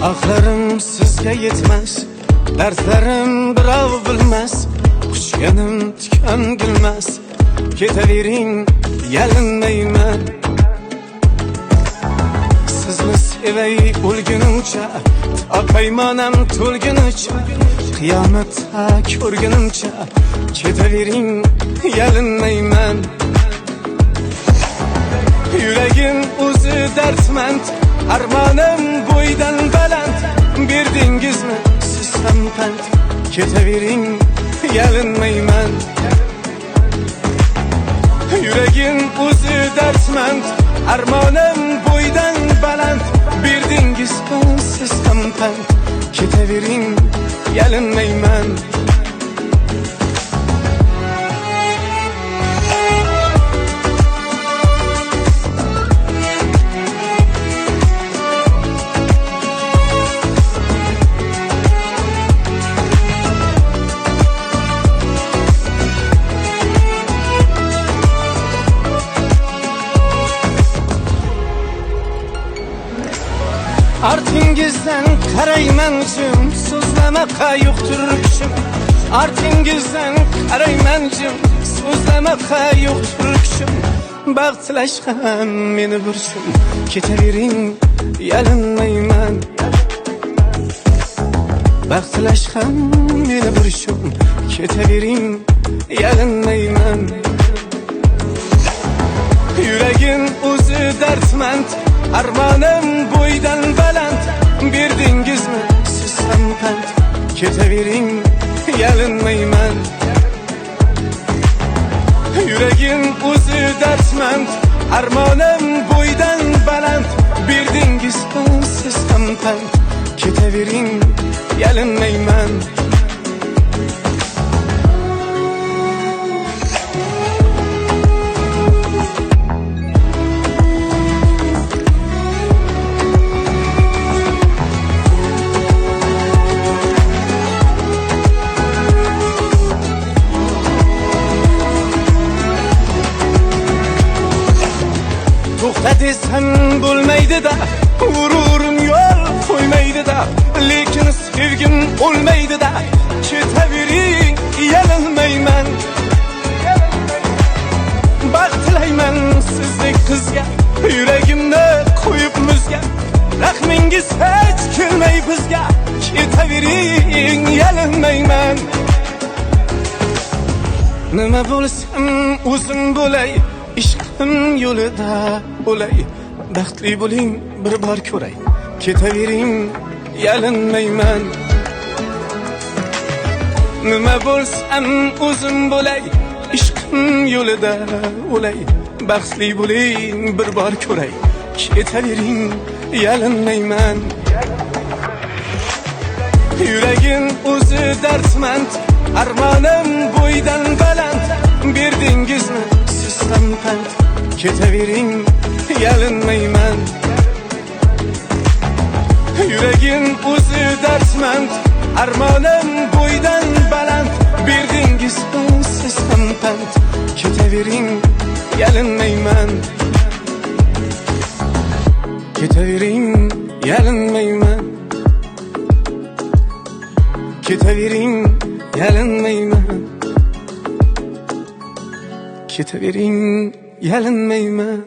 Axlarim sizga yetmas, dardlarim birov bilmas, quchganim tikan bilmas. Ketavering, yalinmayman. Sizni sevay o'lgunimcha, taqaymanam to'lgunimcha, qiyomatda ko'rgunimcha. Ketavering, yalinmayman. Yuragim o'zi dardmand, armonim bo'ydan baland. Berdingizmi siz ham pand, ketavering, yalinmayman. Yuragim o'zi dardmand, armonim bo'ydan baland. Berdingizmi siz ham pand, ketavering, yalinmayman. Artingizdan qaraymanjim, so'zlamaqa yo'qdir kuchim. Artingizdan qaraymanjim, so'zlamaqa yo'qdir kuchim. Baxt tilash ham meni bursin, ketavering, yalinmayman. Baxt tilash ham meni bursin, ketavering, yalinmayman. Yuragim o'zi dardmand, armonim bo'ydan baland. Berdingizmi siz ham pand, ketavering, yalinmayman. Yuragim o'zi dardmand, armonim bo'ydan baland. Berdingizmi siz ham pand, ketavering, yalinmayman. To'xta desam bo'lmaydi-da, g'ururim yo'l qo'ymaydi-da, lekin sevgim o'lmaydi-da. Ketavering, yalinmayman. Baxt tilayman sizdek qizga, yuragimni qo'yib muzga. Rahmingiz hech kelmay bizga, ketavering, yalinmayman. Nima bo'lsam o'zim bo'lay, ishqim yo'lida bo'lay. Baxtli bo'ling, bir bor ko'ray, ketavering, yalinmayman. Nima bo'lsam o'zim bo'lay, ishqim yo'lida bo'lay. Baxtli bo'ling, bir bor ko'ray, ketavering, yalinmayman. Yuragim o'zi dardmand, armonim bo'ydan baland. Berdingizmi siz ham pand, ketavering, yalinmayman. Yuragim o'zi dardmand, armonim bo'ydan baland. Berdingizmi siz ham pand, ketavering, yalinmayman. Ketavering, yalinmayman. Ketavering, yalinmayman. Ketavering, yalinmayman.